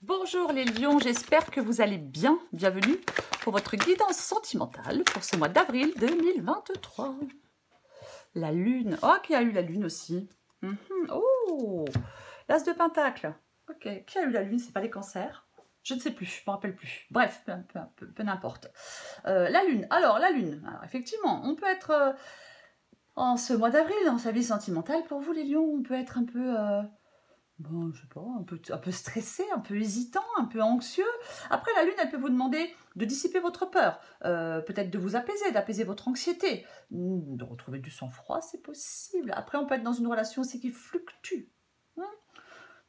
Bonjour les lions, j'espère que vous allez bien. Bienvenue pour votre guidance sentimentale pour ce mois d'avril 2023. La lune, oh qui a eu la lune aussi. Oh, l'as de pentacle. Ok, qui a eu la lune, c'est pas les cancers? Je ne sais plus, je ne me rappelle plus. Bref, peu n'importe. La lune, alors effectivement, on peut être en ce mois d'avril dans sa vie sentimentale. Pour vous les lions, on peut être un peu... bon, je sais pas, un peu stressé, un peu hésitant, un peu anxieux. Après, la lune, elle peut vous demander de dissiper votre peur, peut-être de vous apaiser, d'apaiser votre anxiété, de retrouver du sang-froid, c'est possible. Après, on peut être dans une relation aussi qui fluctue.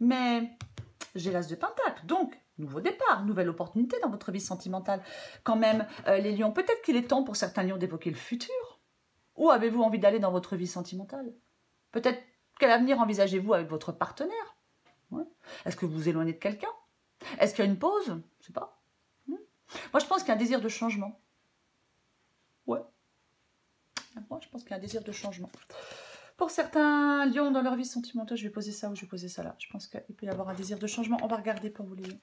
Mais j'ai l'as de pentacle, donc nouveau départ, nouvelle opportunité dans votre vie sentimentale. Quand même, les lions, peut-être qu'il est temps pour certains lions d'évoquer le futur. Où avez-vous envie d'aller dans votre vie sentimentale? Peut-être quel avenir envisagez-vous avec votre partenaire? Ouais. Est-ce que vous vous éloignez de quelqu'un? Est-ce qu'il y a une pause? Je ne sais pas. Moi, je pense qu'il y a un désir de changement. Ouais. Moi, je pense qu'il y a un désir de changement. Pour certains lions dans leur vie sentimentale, je vais poser ça ou je vais poser ça là. Je pense qu'il peut y avoir un désir de changement. On va regarder pour vous les lions.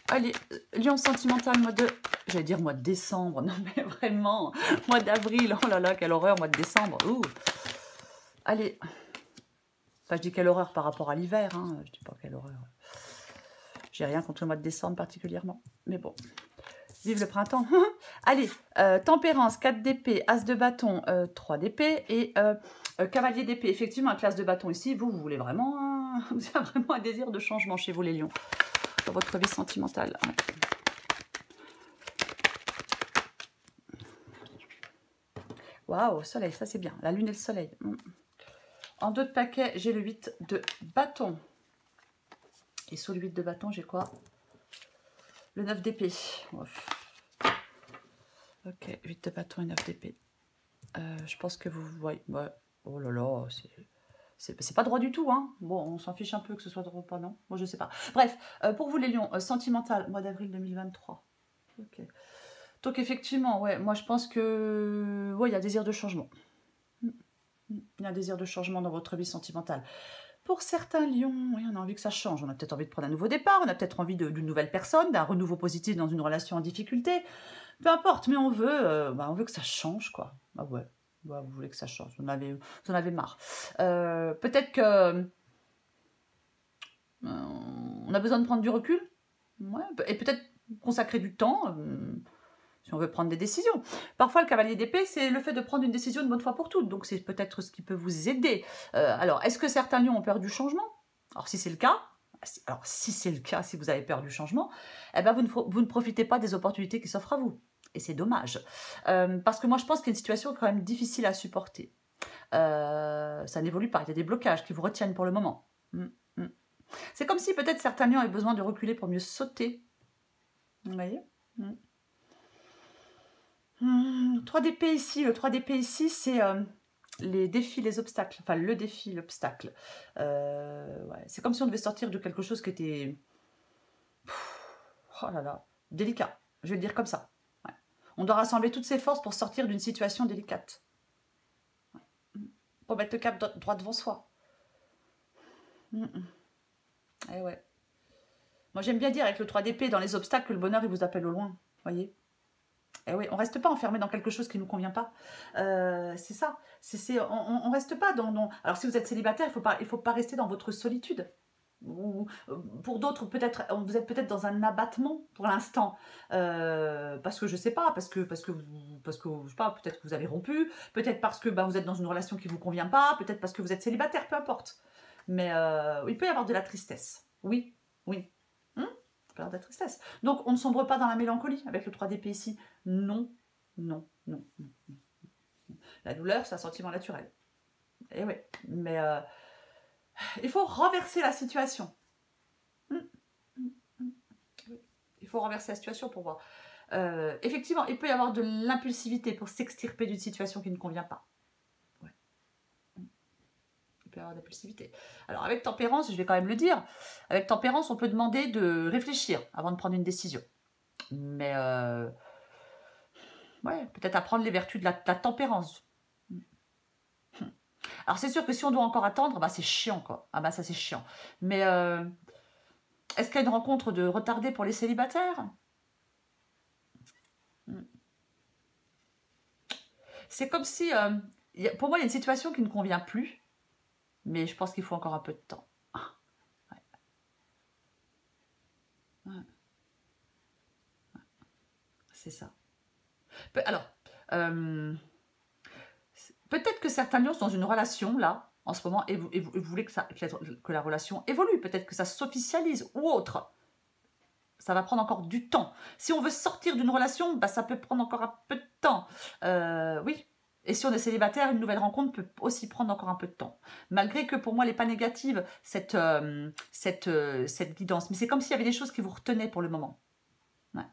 Allez, lion sentimental, mois de... J'allais dire mois de décembre. Non, mais vraiment. Mois d'avril. Oh là là, quelle horreur, mois de décembre. Ouh. Allez. Enfin, je dis quelle horreur par rapport à l'hiver. Hein. Je dis pas quelle horreur. J'ai rien contre le mois de décembre particulièrement. Mais bon. Vive le printemps. Allez, tempérance, 4 d'épée, as de bâton, 3 d'épée et cavalier d'épée. Effectivement, un classe de bâton ici, vous voulez vraiment, vous avez vraiment un désir de changement chez vous les lions. Dans votre vie sentimentale. Ouais. Waouh, soleil, ça c'est bien. La lune et le soleil. En 2 de paquet, j'ai le 8 de bâton. Et sous le 8 de bâton, j'ai quoi? Le 9 d'épée. Ok, 8 de bâton et 9 d'épée. Je pense que vous voyez... Ouais. Oh là là, c'est pas droit du tout, hein. Bon, on s'en fiche un peu que ce soit droit ou pas, non? Moi, je sais pas. Bref, pour vous les lions, sentimental, mois d'avril 2023. Ok. Donc, effectivement, ouais, moi, je pense que... Ouais, il y a un désir de changement. Il y a un désir de changement dans votre vie sentimentale. Pour certains lions, oui, on a envie que ça change. On a peut-être envie de prendre un nouveau départ, on a peut-être envie d'une nouvelle personne, d'un renouveau positif dans une relation en difficulté. Peu importe, mais on veut que ça change, quoi. Ah ouais, bah, vous voulez que ça change, vous en avez marre. Peut-être que on a besoin de prendre du recul, ouais, et peut-être consacrer du temps, si on veut prendre des décisions. Parfois, le cavalier d'épée, c'est le fait de prendre une décision une bonne fois pour toutes, donc c'est peut-être ce qui peut vous aider. Alors, est-ce que certains lions ont peur du changement? Alors, si c'est le cas, si vous avez peur du changement, eh ben, vous ne profitez pas des opportunités qui s'offrent à vous. Et c'est dommage. Parce que moi, je pense qu'il y a une situation quand même difficile à supporter. Ça n'évolue pas. Il y a des blocages qui vous retiennent pour le moment. C'est comme si peut-être certains lions avaient besoin de reculer pour mieux sauter. Vous voyez? 3 d'épée ici. Le 3 d'épée ici, c'est les défis, les obstacles. Enfin, le défi, l'obstacle. Ouais. C'est comme si on devait sortir de quelque chose qui était... Oh là là, délicat. Je vais le dire comme ça. Ouais. On doit rassembler toutes ses forces pour sortir d'une situation délicate. Ouais. Pour mettre le cap droit devant soi. Eh ouais. Moi, j'aime bien dire avec le 3 d'épée, dans les obstacles, que le bonheur, il vous appelle au loin. Voyez? Eh oui, on ne reste pas enfermé dans quelque chose qui ne nous convient pas. C'est ça. On ne reste pas dans... Alors, si vous êtes célibataire, il faut pas rester dans votre solitude. Ou, pour d'autres, peut-être, vous êtes peut-être dans un abattement pour l'instant. Parce que je ne sais pas, parce que je sais pas, peut-être que vous avez rompu, peut-être parce que vous êtes dans une relation qui ne vous convient pas, peut-être parce que vous êtes célibataire, peu importe. Mais il peut y avoir de la tristesse. Oui, oui. De la tristesse. Donc, on ne sombre pas dans la mélancolie avec le 3 d'épée ici. Non, non, non, non, non. La douleur, c'est un sentiment naturel. Et oui, mais il faut renverser la situation. Il faut renverser la situation pour voir. Effectivement, il peut y avoir de l'impulsivité pour s'extirper d'une situation qui ne convient pas. Ouais. Il peut y avoir de l'impulsivité. Alors, avec tempérance, je vais quand même le dire, avec tempérance, on peut demander de réfléchir avant de prendre une décision. Mais, ouais, peut-être apprendre les vertus de la tempérance. Alors, c'est sûr que si on doit encore attendre, c'est chiant, quoi. Ah bah, ça, c'est chiant. Mais Est-ce qu'il y a une rencontre de retardée pour les célibataires? C'est comme si, pour moi, il y a une situation qui ne convient plus, mais je pense qu'il faut encore un peu de temps. Ouais. Ouais. C'est ça. Alors, peut-être que certains lions sont dans une relation, là, en ce moment, et vous voulez que la relation évolue, peut-être que ça s'officialise ou autre. Ça va prendre encore du temps. Si on veut sortir d'une relation, bah, ça peut prendre encore un peu de temps. Oui. Et si on est célibataire, une nouvelle rencontre peut aussi prendre encore un peu de temps. Malgré que pour moi, elle n'est pas négative, cette guidance. Mais c'est comme s'il y avait des choses qui vous retenaient pour le moment. Ouais.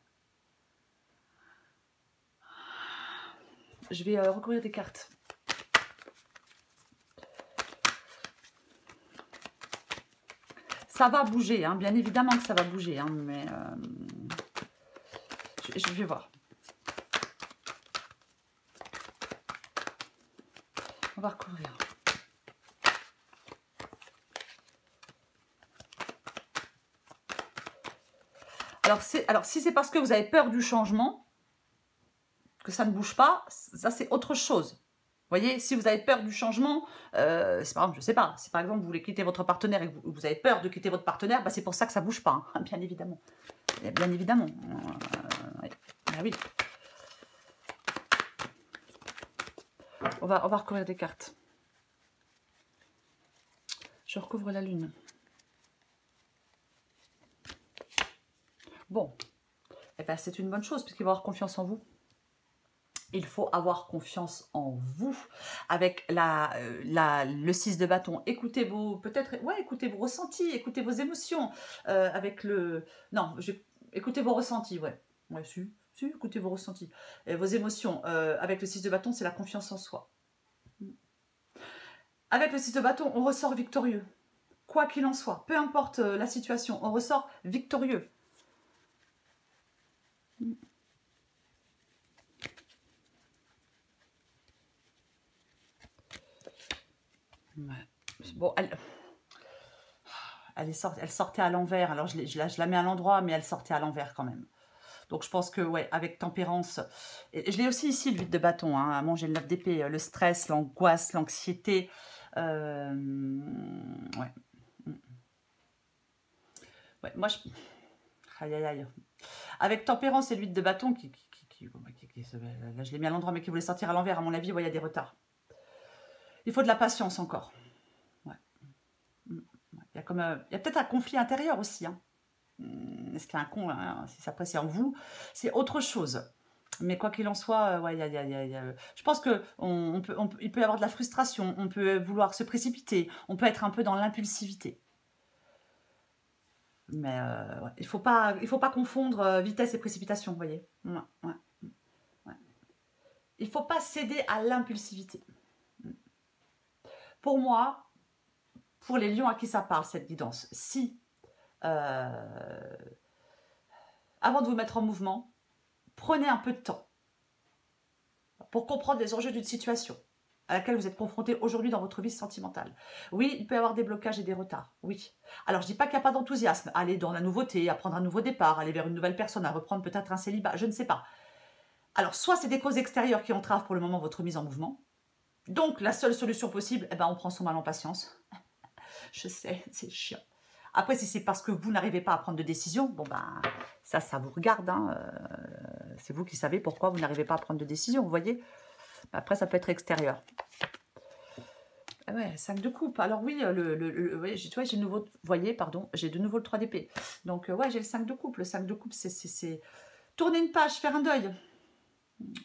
Je vais recourir des cartes. Ça va bouger, hein, bien évidemment que ça va bouger, hein, mais je vais voir. On va recouvrir. Alors si c'est parce que vous avez peur du changement, que ça ne bouge pas, ça c'est autre chose. Vous voyez, si vous avez peur du changement, c'est par exemple, je sais pas, si par exemple vous voulez quitter votre partenaire et que vous avez peur de quitter votre partenaire, bah, c'est pour ça que ça ne bouge pas, hein, bien évidemment. Bien évidemment. Ouais. Ah oui. On va recouvrir des cartes. Je recouvre la lune. Bon, eh ben, c'est une bonne chose puisqu'il va avoir confiance en vous. Il faut avoir confiance en vous. Avec le 6 de bâton, écoutez vos, écoutez vos ressentis, écoutez vos émotions. Écoutez vos ressentis, écoutez vos ressentis. Et vos émotions. Avec le 6 de bâton, c'est la confiance en soi. Avec le 6 de bâton, on ressort victorieux. Quoi qu'il en soit, peu importe la situation, on ressort victorieux. Ouais. Bon, elle sortait à l'envers. Alors, je la mets à l'endroit, mais elle sortait à l'envers quand même. Donc, je pense que, ouais, avec tempérance... Et je l'ai aussi ici, le 8 de bâton. Hein. Moi, j'ai le 9 d'épée. Le stress, l'angoisse, l'anxiété. Ouais. Ouais, moi, je... Aïe, aïe, aïe. Avec tempérance et le 8 de bâton, là, je l'ai mis à l'endroit, mais qui voulait sortir à l'envers, à mon avis, ouais, il y a des retards. Il faut de la patience encore. Ouais. Il y a peut-être un conflit intérieur aussi. Hein. Est-ce qu'il y a si après c'est en vous, c'est autre chose. Mais quoi qu'il en soit, ouais, je pense qu'il peut y avoir de la frustration, on peut vouloir se précipiter, on peut être un peu dans l'impulsivité. Mais ouais, il faut pas confondre vitesse et précipitation, vous voyez. Ouais. Il ne faut pas céder à l'impulsivité. Pour moi, pour les lions à qui ça parle, cette guidance, si, avant de vous mettre en mouvement, prenez un peu de temps pour comprendre les enjeux d'une situation à laquelle vous êtes confronté aujourd'hui dans votre vie sentimentale. Oui, il peut y avoir des blocages et des retards, oui. Alors, je ne dis pas qu'il n'y a pas d'enthousiasme. Aller dans la nouveauté, à prendre un nouveau départ, aller vers une nouvelle personne, à reprendre peut-être un célibat, je ne sais pas. Alors, soit c'est des causes extérieures qui entravent pour le moment votre mise en mouvement. Donc, la seule solution possible, eh ben, on prend son mal en patience. Je sais, c'est chiant. Après, si c'est parce que vous n'arrivez pas à prendre de décision, bon ben, ça vous regarde. Hein. C'est vous qui savez pourquoi vous n'arrivez pas à prendre de décision, vous voyez. Après, ça peut être extérieur. Ah ouais, 5 de coupe. Alors oui, j'ai de nouveau, vous voyez, pardon, j'ai de nouveau le 3 d'épée. Donc, ouais, j'ai le 5 de coupe. Le 5 de coupe, c'est tourner une page, faire un deuil.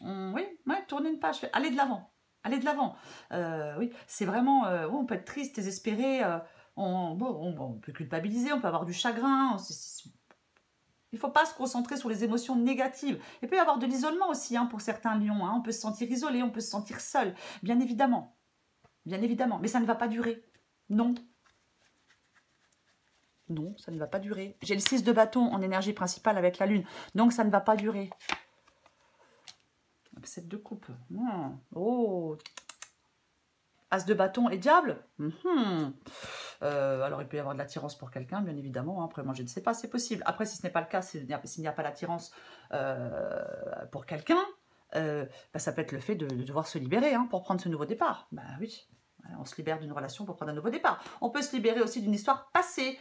Oui, tourner une page, aller de l'avant. Aller de l'avant. Oui, c'est vraiment, on peut être triste, désespéré, on peut culpabiliser, on peut avoir du chagrin. Il ne faut pas se concentrer sur les émotions négatives. Il peut y avoir de l'isolement aussi hein, pour certains lions. Hein. On peut se sentir isolé, on peut se sentir seul, bien évidemment. Bien évidemment, mais ça ne va pas durer. Non. Non, ça ne va pas durer. J'ai le 6 de bâton en énergie principale avec la lune, donc ça ne va pas durer. 7 de coupe. Oh. As de bâton et diable. Alors, il peut y avoir de l'attirance pour quelqu'un, bien évidemment. Après, moi, je ne sais pas, c'est possible. Après, si ce n'est pas le cas, s'il n'y a pas l'attirance pour quelqu'un, ça peut être le fait de devoir se libérer pour prendre ce nouveau départ. Bah oui, on se libère d'une relation pour prendre un nouveau départ. On peut se libérer aussi d'une histoire passée.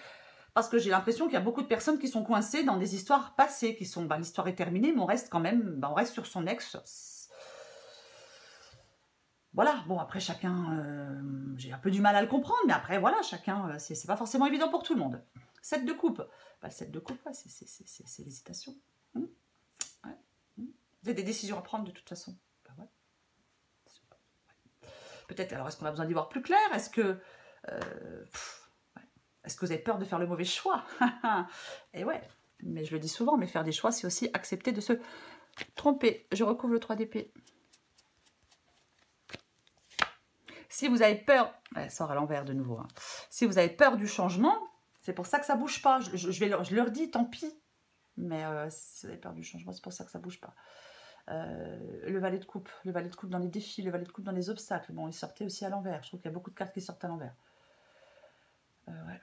Parce que j'ai l'impression qu'il y a beaucoup de personnes qui sont coincées dans des histoires passées, qui sont, l'histoire est terminée, mais on reste quand même, on reste sur son ex. Voilà, bon après chacun, j'ai un peu du mal à le comprendre, mais après voilà, chacun, c'est pas forcément évident pour tout le monde. 7 de coupe, le 7 de coupe, c'est l'hésitation. Ouais. Vous avez des décisions à prendre de toute façon. Ouais. Peut-être, alors est-ce qu'on a besoin d'y voir plus clair? Est-ce que... Est-ce que vous avez peur de faire le mauvais choix? Et ouais, mais je le dis souvent, mais faire des choix, c'est aussi accepter de se tromper. Je recouvre le 3 d'épée. Si vous avez peur, elle sort à l'envers de nouveau, si vous avez peur du changement, c'est pour ça que ça ne bouge pas. Je leur dis, tant pis, mais si vous avez peur du changement, c'est pour ça que ça ne bouge pas. Le valet de coupe dans les défis, le valet de coupe dans les obstacles. Bon, il sortait aussi à l'envers. Je trouve qu'il y a beaucoup de cartes qui sortent à l'envers. Ouais.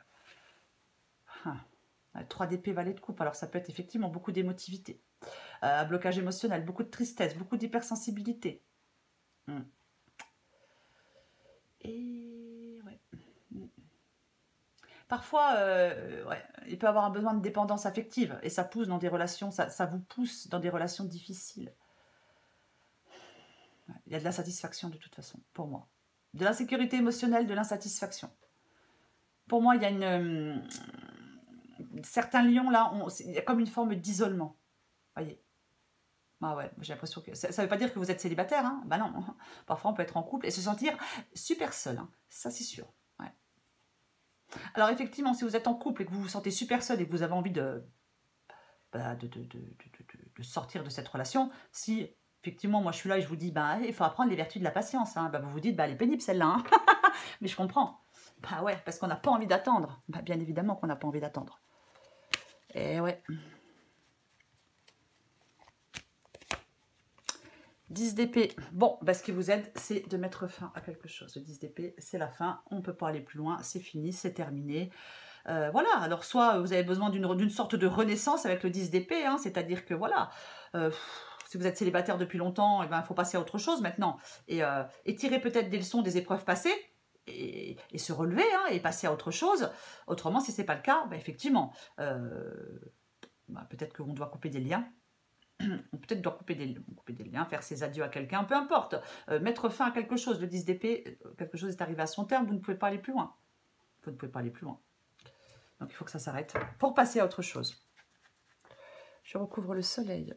3 d'épée, valet de coupe. Alors, ça peut être effectivement beaucoup d'émotivité. Blocage émotionnel, beaucoup de tristesse, beaucoup d'hypersensibilité. Et ouais. Parfois, ouais, il peut avoir un besoin de dépendance affective et ça pousse dans des relations, ça vous pousse dans des relations difficiles. Il y a de l'insatisfaction de toute façon, pour moi. De l'insécurité émotionnelle, de l'insatisfaction. Pour moi, il y a certains lions là, il y a comme une forme d'isolement. Voyez. Ah ouais, j'ai l'impression que... Ça ne veut pas dire que vous êtes célibataire, hein. Bah non. Parfois, on peut être en couple et se sentir super seul. Ça, c'est sûr. Ouais. Alors, effectivement, si vous êtes en couple et que vous vous sentez super seul et que vous avez envie de sortir de cette relation, si, effectivement, moi, je suis là et je vous dis, il faut apprendre les vertus de la patience. Vous vous dites, elle est pénible, celle-là. Mais je comprends. Bah ouais, parce qu'on n'a pas envie d'attendre. Bien évidemment qu'on n'a pas envie d'attendre. Et ouais... 10 d'épée. Bon, ce qui vous aide, c'est de mettre fin à quelque chose. Le 10 d'épée, c'est la fin. On ne peut pas aller plus loin. C'est fini, c'est terminé. Voilà. Alors, soit vous avez besoin d'une sorte de renaissance avec le 10 d'épée. C'est-à-dire que, voilà, si vous êtes célibataire depuis longtemps, il faut passer à autre chose maintenant. Et tirer peut-être des leçons des épreuves passées. Et se relever et passer à autre chose. Autrement, si ce n'est pas le cas, effectivement, peut-être qu'on doit couper des liens. On peut-être doit couper des liens, faire ses adieux à quelqu'un, peu importe, mettre fin à quelque chose. Le 10 d'épée, quelque chose est arrivé à son terme, vous ne pouvez pas aller plus loin. Vous ne pouvez pas aller plus loin. Donc il faut que ça s'arrête pour passer à autre chose. Je recouvre le soleil.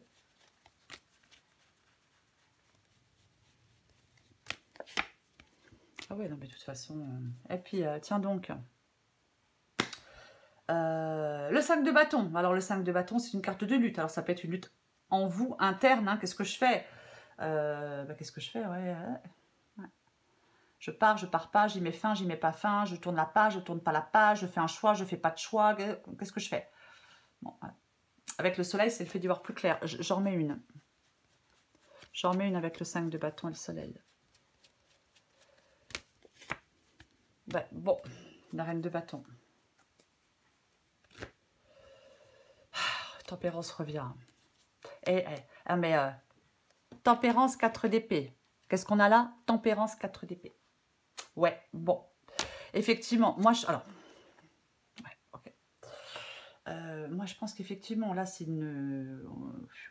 Ah ouais, non mais de toute façon... Et puis, tiens donc... le 5 de bâton. Alors le 5 de bâton, c'est une carte de lutte. Alors ça peut être une lutte en vous, interne. Qu'est-ce que je fais? Qu'est-ce que je fais? Ouais. Je pars pas, j'y mets fin, j'y mets pas fin, je tourne la page, je tourne pas la page, je fais un choix, je fais pas de choix. Qu'est-ce que je fais? Bon, ouais. Avec le soleil, c'est le fait d'y voir plus clair. J'en remets une. J'en remets une avec le 5 de bâton et le soleil. Bon, la reine de bâton. Tempérance revient. Tempérance 4 d'épée. Qu'est-ce qu'on a là? Tempérance 4 d'épée. Ouais, bon. Effectivement, moi, moi, je pense qu'effectivement, là, c'est une...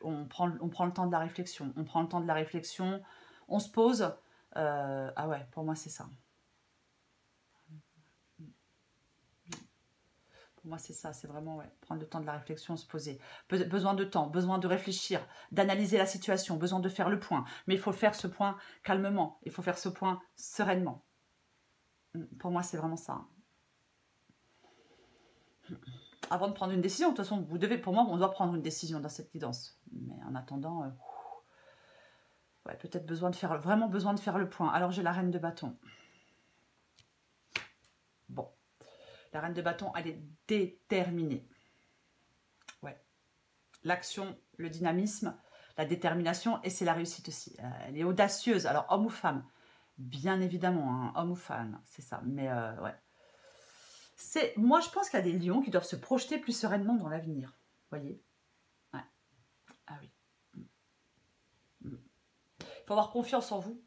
On prend le temps de la réflexion. On prend le temps de la réflexion. On se pose. Ah ouais, pour moi, c'est ça. Pour moi, c'est ça. C'est vraiment prendre le temps de la réflexion, se poser. Besoin de temps, besoin de réfléchir, d'analyser la situation, besoin de faire le point. Mais il faut faire ce point calmement. Il faut faire ce point sereinement. Pour moi, c'est vraiment ça. Avant de prendre une décision, de toute façon, pour moi, on doit prendre une décision dans cette guidance. Mais en attendant, peut-être vraiment besoin de faire le point. Alors, j'ai la reine de bâton. Bon. La reine de bâton, elle est déterminée. Ouais. L'action, le dynamisme, la détermination, et c'est la réussite aussi. Elle est audacieuse, alors homme ou femme. Bien évidemment, hein, homme ou femme, c'est ça. Mais ouais. Moi, je pense qu'il y a des lions qui doivent se projeter plus sereinement dans l'avenir. Vous voyez? Ouais. Ah oui. Il faut avoir confiance en vous.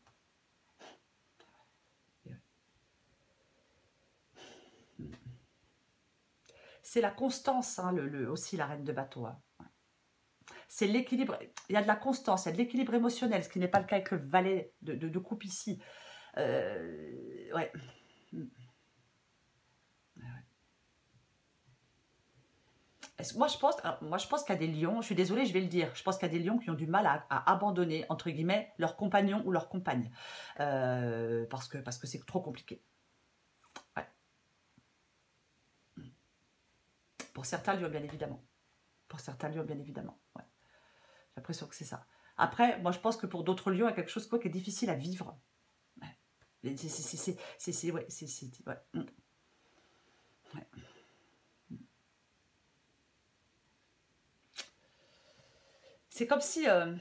C'est la constance, hein, aussi la reine de bateau. Hein. Ouais. C'est l'équilibre. Il y a de la constance, il y a de l'équilibre émotionnel, ce qui n'est pas le cas avec le valet de coupe ici. Ouais. Moi, je pense qu'il y a des lions, je suis désolée, je vais le dire, je pense qu'il y a des lions qui ont du mal à abandonner, entre guillemets, leur compagnon ou leur compagne. Parce que c'est trop compliqué. Ouais. Pour certains lions, bien évidemment. Pour certains lions, bien évidemment. Ouais. J'ai l'impression que c'est ça. Après, moi, je pense que pour d'autres lions, il y a quelque chose qui est difficile à vivre. Ouais. Ouais. Ouais. C'est comme si il y a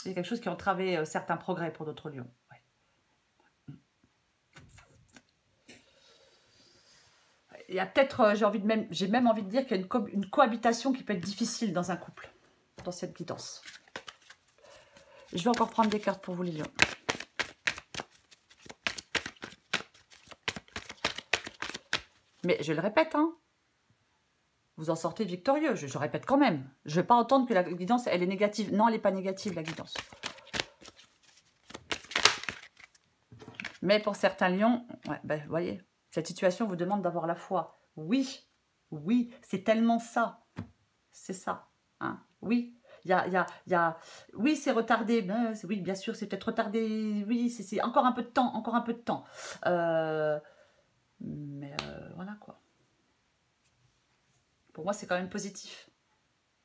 quelque chose qui entravait certains progrès pour d'autres lions. Ouais. Il y a peut-être, j'ai même envie de dire qu'il y a une cohabitation qui peut être difficile dans un couple, dans cette guidance. Je vais encore prendre des cartes pour vous, les lions. Mais je le répète, hein, vous en sortez victorieux. Je répète quand même. Je ne vais pas entendre que la guidance, elle est négative. Non, elle n'est pas négative, la guidance. Mais pour certains lions, ouais, ben, vous voyez, cette situation vous demande d'avoir la foi. Oui, oui, c'est tellement ça. C'est ça. Hein. Oui, oui, c'est retardé. Ben, oui, bien sûr, c'est peut-être retardé. Oui, c'est encore un peu de temps, encore un peu de temps. Mais voilà, quoi. Pour moi, c'est quand même positif.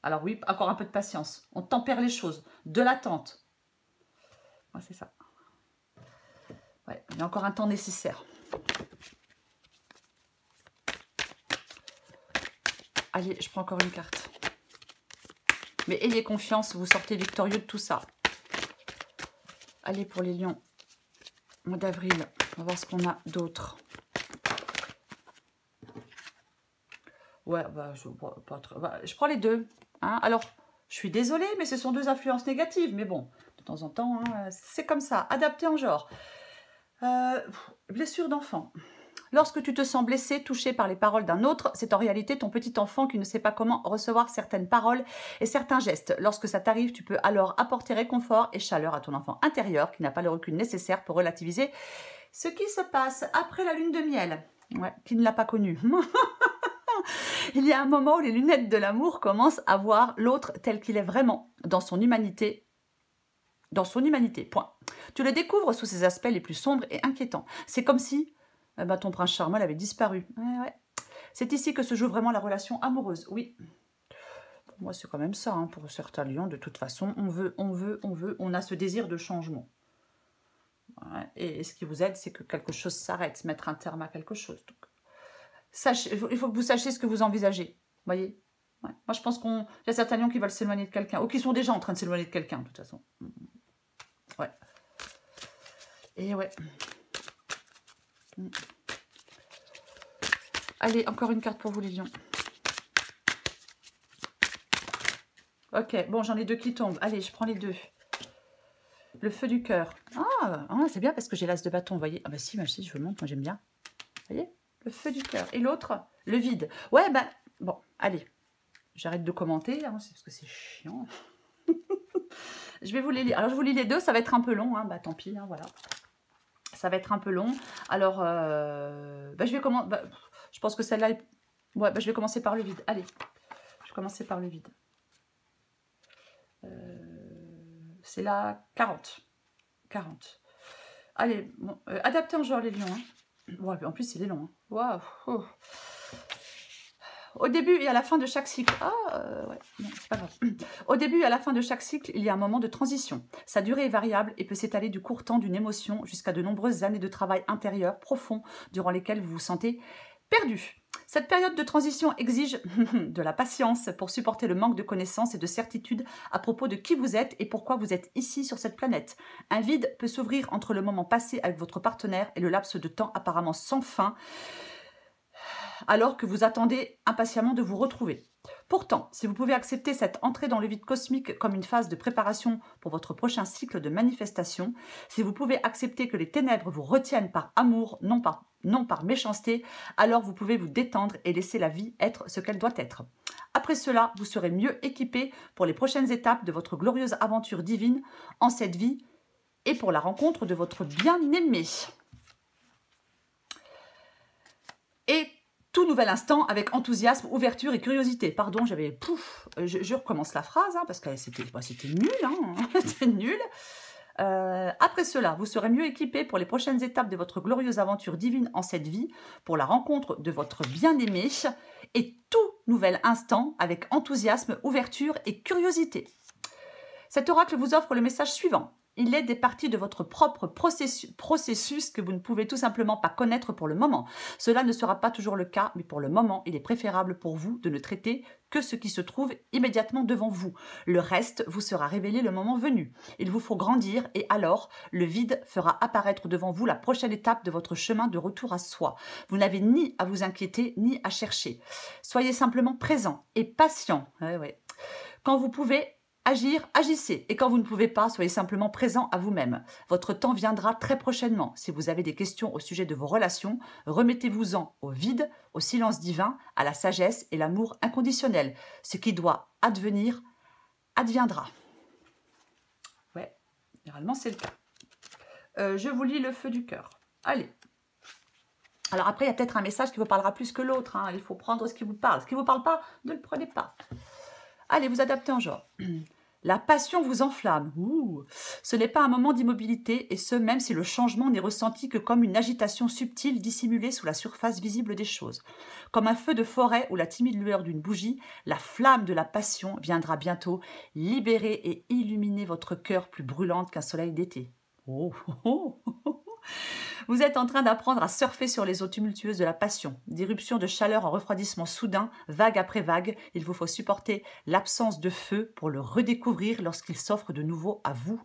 Alors oui, encore un peu de patience. On tempère les choses. De l'attente. Ouais, c'est ça. Ouais, il y a encore un temps nécessaire. Allez, je prends encore une carte. Mais ayez confiance, vous sortez victorieux de tout ça. Allez, pour les lions, mois d'avril, on va voir ce qu'on a d'autre. Ouais, bah, je prends les deux. Hein. Alors, je suis désolée, mais ce sont deux influences négatives. Mais bon, de temps en temps, hein, c'est comme ça. Adapté en genre. Blessure d'enfant. Lorsque tu te sens blessé, touché par les paroles d'un autre, c'est en réalité ton petit enfant qui ne sait pas comment recevoir certaines paroles et certains gestes. Lorsque ça t'arrive, tu peux alors apporter réconfort et chaleur à ton enfant intérieur qui n'a pas le recul nécessaire pour relativiser ce qui se passe après la lune de miel. Ouais, qui ne l'a pas connu. Il y a un moment où les lunettes de l'amour commencent à voir l'autre tel qu'il est vraiment, dans son humanité. Dans son humanité, point. Tu le découvres sous ses aspects les plus sombres et inquiétants. C'est comme si ton prince charmant avait disparu. Ouais. C'est ici que se joue vraiment la relation amoureuse, oui. Pour moi, c'est quand même ça, hein, pour certains lions. De toute façon, on a ce désir de changement. Ouais. Et ce qui vous aide, c'est que quelque chose s'arrête, mettre un terme à quelque chose. Donc, il faut que vous sachiez ce que vous envisagez. Vous voyez? Ouais. Moi, je pense qu'il y a certains lions qui veulent s'éloigner de quelqu'un, ou qui sont déjà en train de s'éloigner de quelqu'un, de toute façon. Ouais. Et ouais. Allez, encore une carte pour vous, les lions. Ok, bon, j'en ai deux qui tombent. Allez, je prends les deux. Le feu du cœur. Ah c'est bien parce que j'ai l'as de bâton, vous voyez. Ah bah si, je vous le montre, moi j'aime bien. Vous voyez? Le feu du cœur. Et l'autre, le vide. Ouais, bah, bon, allez. J'arrête de commenter, hein, parce que c'est chiant. Je vais vous les lire. Alors, je vous lis les deux, ça va être un peu long, hein, bah tant pis, hein, voilà. Ça va être un peu long. Alors, je vais commencer... je pense que celle-là... Ouais, je vais commencer par le vide. Allez, je vais commencer par le vide. C'est la 40. 40. Allez, bon, adapté en genre les lions. Hein. Ouais, en plus, il est long. Hein. Waouh. Oh. Au début et à la fin de chaque cycle... ouais, non, c'est pas grave. Au début et à la fin de chaque cycle, il y a un moment de transition. Sa durée est variable et peut s'étaler du court temps d'une émotion jusqu'à de nombreuses années de travail intérieur profond durant lesquelles vous vous sentez Perdu. Cette période de transition exige de la patience pour supporter le manque de connaissances et de certitude à propos de qui vous êtes et pourquoi vous êtes ici sur cette planète. Un vide peut s'ouvrir entre le moment passé avec votre partenaire et le laps de temps apparemment sans fin, alors que vous attendez impatiemment de vous retrouver. Pourtant, si vous pouvez accepter cette entrée dans le vide cosmique comme une phase de préparation pour votre prochain cycle de manifestation, si vous pouvez accepter que les ténèbres vous retiennent par amour, non par méchanceté, alors vous pouvez vous détendre et laisser la vie être ce qu'elle doit être. Après cela, vous serez mieux équipé pour les prochaines étapes de votre glorieuse aventure divine en cette vie et pour la rencontre de votre bien-aimé. Et tout nouvel instant avec enthousiasme, ouverture et curiosité. Pardon, j'avais... Je recommence la phrase, hein, parce que c'était nul. Hein, c'était nul. Après cela, vous serez mieux équipé pour les prochaines étapes de votre glorieuse aventure divine en cette vie, pour la rencontre de votre bien-aimé, et tout nouvel instant avec enthousiasme, ouverture et curiosité. Cet oracle vous offre le message suivant. Il est des parties de votre propre processus que vous ne pouvez tout simplement pas connaître pour le moment. Cela ne sera pas toujours le cas, mais pour le moment, il est préférable pour vous de ne traiter que ce qui se trouve immédiatement devant vous. Le reste vous sera révélé le moment venu. Il vous faut grandir et alors, le vide fera apparaître devant vous la prochaine étape de votre chemin de retour à soi. Vous n'avez ni à vous inquiéter, ni à chercher. Soyez simplement présent et patient. Quand vous pouvez agir, agissez. Et quand vous ne pouvez pas, soyez simplement présent à vous-même. Votre temps viendra très prochainement. Si vous avez des questions au sujet de vos relations, remettez-vous-en au vide, au silence divin, à la sagesse et l'amour inconditionnel. Ce qui doit advenir, adviendra. Ouais, généralement c'est le cas. Je vous lis le feu du cœur. Allez. Alors après, il y a peut-être un message qui vous parlera plus que l'autre. Hein. Il faut prendre ce qui vous parle. Ce qui ne vous parle pas, ne le prenez pas. Allez, vous adaptez en genre. La passion vous enflamme. Ce n'est pas un moment d'immobilité, et ce, même si le changement n'est ressenti que comme une agitation subtile dissimulée sous la surface visible des choses. Comme un feu de forêt ou la timide lueur d'une bougie, la flamme de la passion viendra bientôt libérer et illuminer votre cœur plus brûlante qu'un soleil d'été. Vous êtes en train d'apprendre à surfer sur les eaux tumultueuses de la passion. D'irruption de chaleur en refroidissement soudain, vague après vague, il vous faut supporter l'absence de feu pour le redécouvrir lorsqu'il s'offre de nouveau à vous.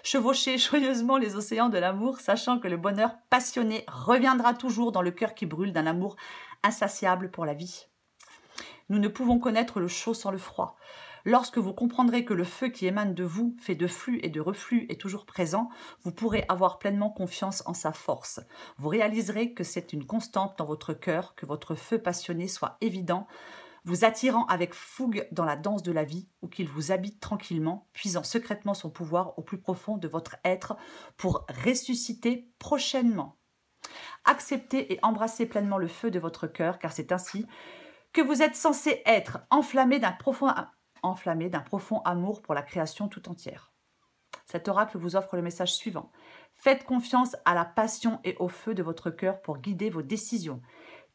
Chevauchez joyeusement les océans de l'amour, sachant que le bonheur passionné reviendra toujours dans le cœur qui brûle d'un amour insatiable pour la vie. Nous ne pouvons connaître le chaud sans le froid. Lorsque vous comprendrez que le feu qui émane de vous, fait de flux et de reflux, est toujours présent, vous pourrez avoir pleinement confiance en sa force. Vous réaliserez que c'est une constante dans votre cœur, que votre feu passionné soit évident, vous attirant avec fougue dans la danse de la vie, ou qu'il vous habite tranquillement, puisant secrètement son pouvoir au plus profond de votre être pour ressusciter prochainement. Acceptez et embrassez pleinement le feu de votre cœur, car c'est ainsi que vous êtes censé être enflammé d'un profond amour pour la création tout entière. Cet oracle vous offre le message suivant. Faites confiance à la passion et au feu de votre cœur pour guider vos décisions.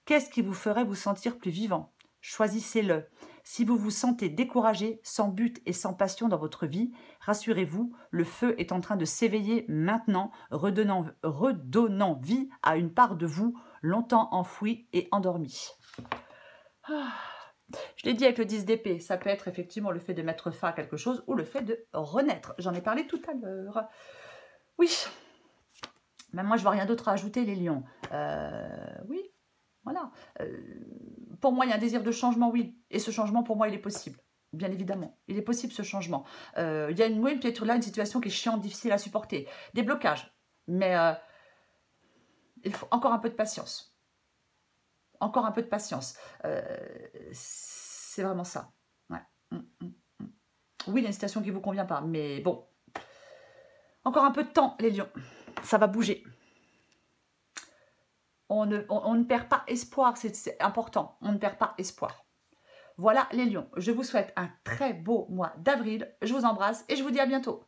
Qu'est-ce qui vous ferait vous sentir plus vivant? Choisissez-le. Si vous vous sentez découragé, sans but et sans passion dans votre vie, rassurez-vous, le feu est en train de s'éveiller maintenant, redonnant vie à une part de vous longtemps enfouie et endormie. Je l'ai dit avec le 10 d'épée, ça peut être effectivement le fait de mettre fin à quelque chose ou le fait de renaître. J'en ai parlé tout à l'heure. Oui, même moi je vois rien d'autre à ajouter, les lions. Oui, voilà. Pour moi, il y a un désir de changement, oui. Et ce changement, pour moi, il est possible. Bien évidemment, il est possible ce changement. Il y a peut-être là une situation qui est chiante, difficile à supporter. Des blocages. Mais il faut encore un peu de patience. Encore un peu de patience. C'est vraiment ça. Ouais. Oui, il y a une situation qui ne vous convient pas, mais bon. Encore un peu de temps, les lions. Ça va bouger. On ne perd pas espoir, c'est important. On ne perd pas espoir. Voilà les lions. Je vous souhaite un très beau mois d'avril. Je vous embrasse et je vous dis à bientôt.